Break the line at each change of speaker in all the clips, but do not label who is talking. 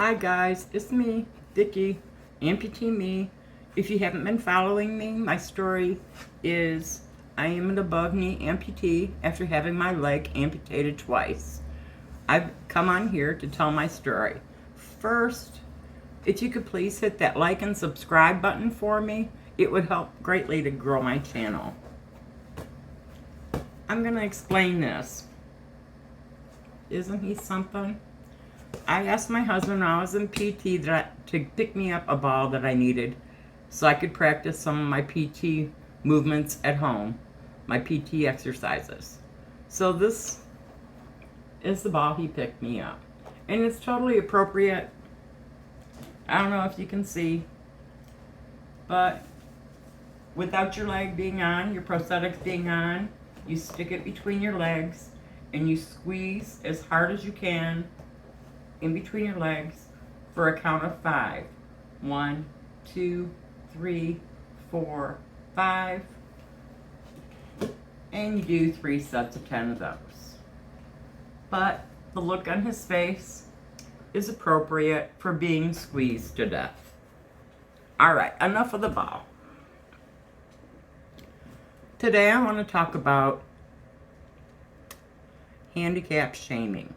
Hi guys, it's me, Vicky, amputee me. If you haven't been following me, my story is I am an above knee amputee after having my leg amputated twice. I've come on here to tell my story. First, if you could please hit that like and subscribe button for me, it would help greatly to grow my channel. I'm going to explain this. Isn't he something? I asked my husband when I was in PT to pick me up a ball that I needed so I could practice some of my PT movements at home, my PT exercises. So this is the ball he picked me up. And it's totally appropriate. I don't know if you can see, but without your leg being on, your prosthetics being on, you stick it between your legs and you squeeze as hard as you can in between your legs for a count of 5. 1, 2, 3, 4, 5. And you do 3 sets of 10 of those. But the look on his face is appropriate for being squeezed to death. Alright, enough of the ball. Today I want to talk about handicap shaming.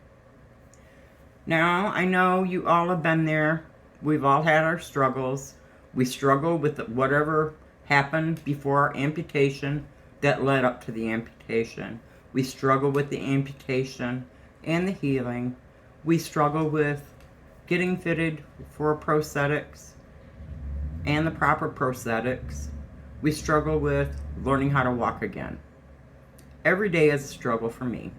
Now, I know you all have been there. We've all had our struggles. We struggle with whatever happened before our amputation that led up to the amputation. We struggle with the amputation and the healing. We struggle with getting fitted for prosthetics and the proper prosthetics. We struggle with learning how to walk again. Every day is a struggle for me.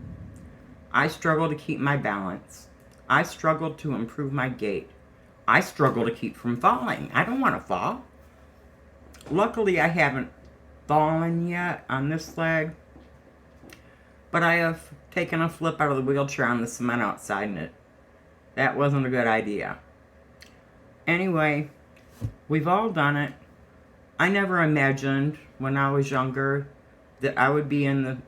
I struggle to keep my balance. I struggle to improve my gait. I struggle to keep from falling. I don't want to fall. Luckily, I haven't fallen yet on this leg, but I have taken a flip out of the wheelchair on the cement outside, and that wasn't a good idea. Anyway, we've all done it. I never imagined when I was younger that I would be in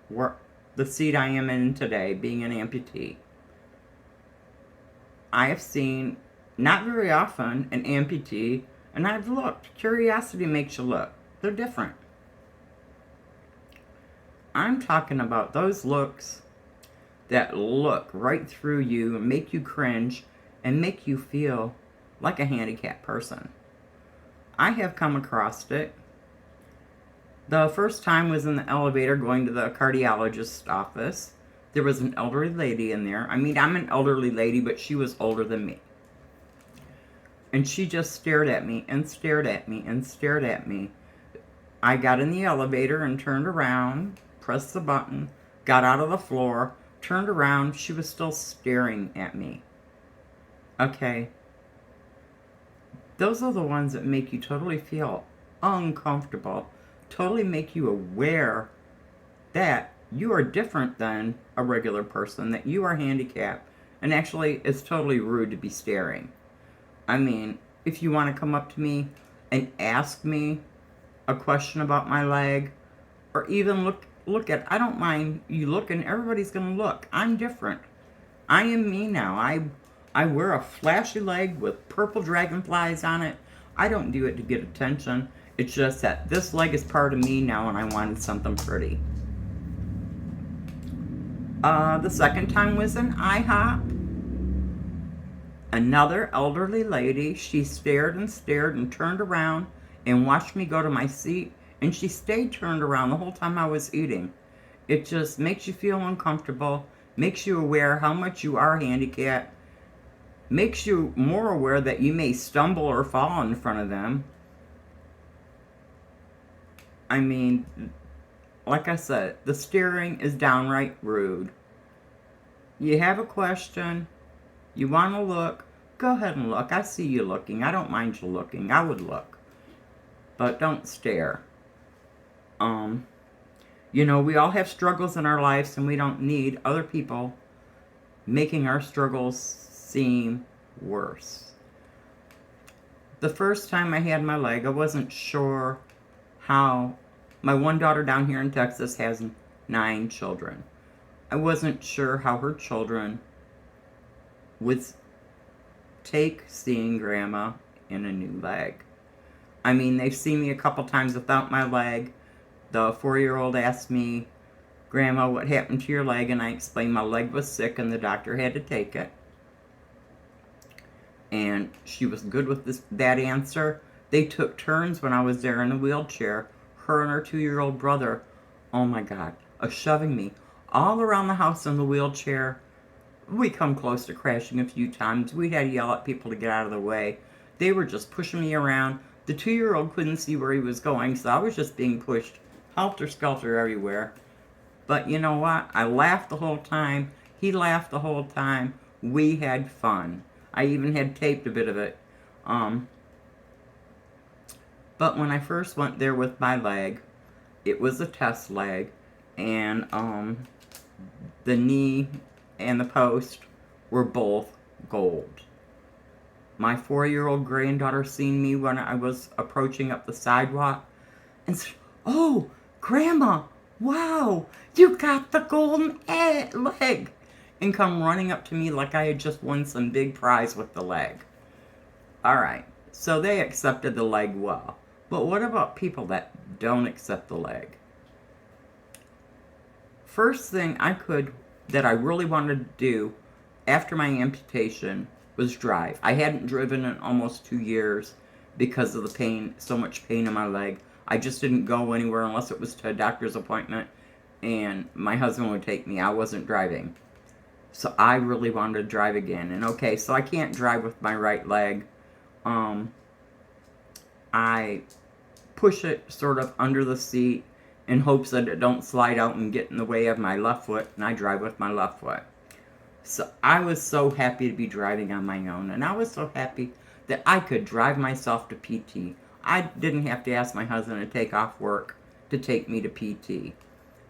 the seat I am in today, being an amputee. I have seen, not very often, an amputee, and I've looked. Curiosity makes you look. They're different. I'm talking about those looks that look right through you and make you cringe and make you feel like a handicapped person. I have come across it. The first time was in the elevator going to the cardiologist's office. There was an elderly lady in there. I mean, I'm an elderly lady, but she was older than me. And she just stared at me and stared at me and stared at me. I got in the elevator and turned around, pressed the button, got out of the floor, turned around. She was still staring at me. Okay. Those are the ones that make you totally feel uncomfortable, totally make you aware that you are different than a regular person, that you are handicapped, and actually it's totally rude to be staring. I mean, if you want to come up to me and ask me a question about my leg, or even look at, I don't mind you looking, everybody's going to look. I'm different. I am me now. I wear a flashy leg with purple dragonflies on it. I don't do it to get attention. It's just that this leg is part of me now and I wanted something pretty. The second time was in IHOP. Another elderly lady, she stared and stared and turned around and watched me go to my seat, and she stayed turned around the whole time I was eating. It just makes you feel uncomfortable, makes you aware how much you are handicapped, makes you more aware that you may stumble or fall in front of them. I mean, like I said, the staring is downright rude. You have a question, you want to look, go ahead and look. I see you looking. I don't mind you looking. I would look. But don't stare. You know, we all have struggles in our lives, and we don't need other people making our struggles seem worse. The first time I had my leg, I wasn't sure how. My one daughter down here in Texas has 9 children. I wasn't sure how her children would take seeing Grandma in a new leg. I mean, they've seen me a couple times without my leg. The 4-year-old asked me, Grandma, what happened to your leg? And I explained my leg was sick and the doctor had to take it. And she was good with that answer. They took turns when I was there in a wheelchair, her and her 2-year-old brother, oh my God, shoving me all around the house in the wheelchair. We come close to crashing a few times. We had to yell at people to get out of the way. They were just pushing me around. The 2-year-old couldn't see where he was going, so I was just being pushed helter-skelter everywhere. But you know what? I laughed the whole time. He laughed the whole time. We had fun. I even had taped a bit of it. But when I first went there with my leg, it was a test leg, and the knee and the post were both gold. My 4-year-old granddaughter seen me when I was approaching up the sidewalk and said, oh, Grandma, wow, you got the golden leg. And come running up to me like I had just won some big prize with the leg. All right, so they accepted the leg well. But what about people that don't accept the leg? First thing that I really wanted to do after my amputation was drive. I hadn't driven in almost 2 years because of the pain, so much pain in my leg. I just didn't go anywhere unless it was to a doctor's appointment and my husband would take me. I wasn't driving. So I really wanted to drive again. And okay, so I can't drive with my right leg. I push it sort of under the seat in hopes that it don't slide out and get in the way of my left foot, and I drive with my left foot. So I was so happy to be driving on my own, and I was so happy that I could drive myself to PT. I didn't have to ask my husband to take off work to take me to PT.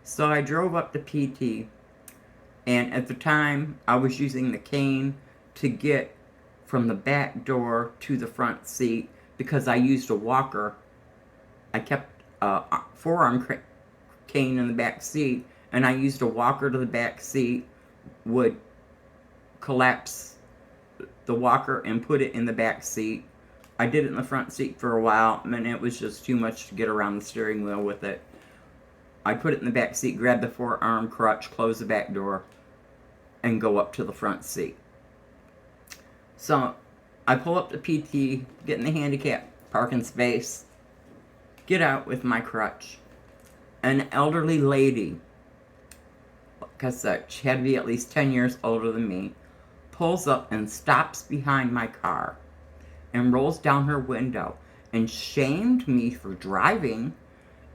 So I drove up to PT, and at the time I was using the cane to get from the back door to the front seat because I used a walker. I kept a forearm cane in the back seat, and I used a walker to the back seat, would collapse the walker and put it in the back seat. I did it in the front seat for a while, and it was just too much to get around the steering wheel with it. I put it in the back seat, grab the forearm crutch, close the back door, and go up to the front seat. So I pull up to PT, get in the handicap parking space, get out with my crutch. An elderly lady, like I said, she had to be at least 10 years older than me, pulls up and stops behind my car and rolls down her window and shamed me for driving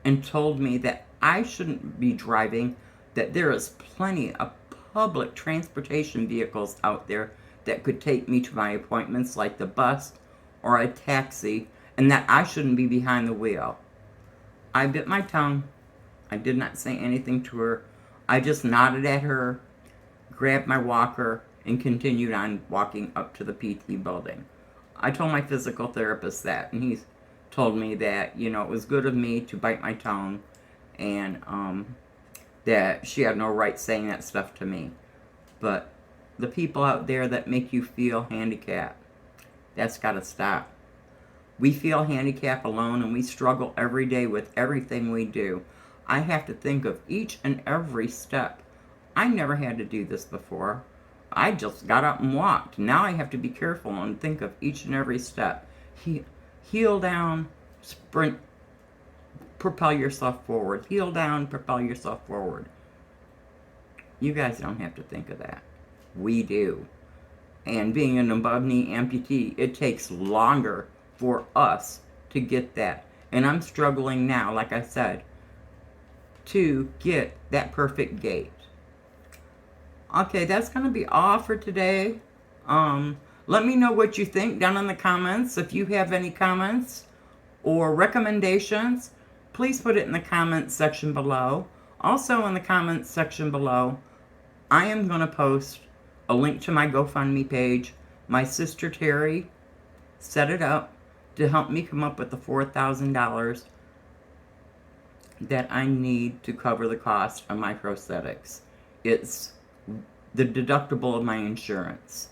and told me that I shouldn't be driving, that there is plenty of public transportation vehicles out there that could take me to my appointments, like the bus or a taxi, and that I shouldn't be behind the wheel. I bit my tongue. I did not say anything to her. I just nodded at her, grabbed my walker, and continued on walking up to the PT building. I told my physical therapist that, and he told me that, you know, it was good of me to bite my tongue, and that she had no right saying that stuff to me. But the people out there that make you feel handicapped, that's got to stop. We feel handicapped alone, and we struggle every day with everything we do. I have to think of each and every step. I never had to do this before. I just got up and walked. Now I have to be careful and think of each and every step. Heel down, sprint, propel yourself forward. Heel down, propel yourself forward. You guys don't have to think of that. We do. And being an above-knee amputee, it takes longer for us to get that. And I'm struggling now, like I said, to get that perfect gait. Okay, that's going to be all for today. Let me know what you think down in the comments. If you have any comments or recommendations, please put it in the comments section below. Also in the comments section below, I am going to post a link to my GoFundMe page. My sister Terry set it up to help me come up with the $4,000 that I need to cover the cost of my prosthetics. It's the deductible of my insurance.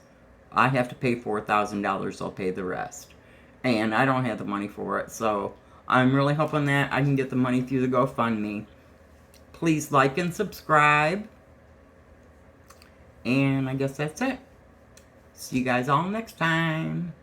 I have to pay $4,000. They'll pay the rest. And I don't have the money for it. So I'm really hoping that I can get the money through the GoFundMe. Please like and subscribe. And I guess that's it. See you guys all next time.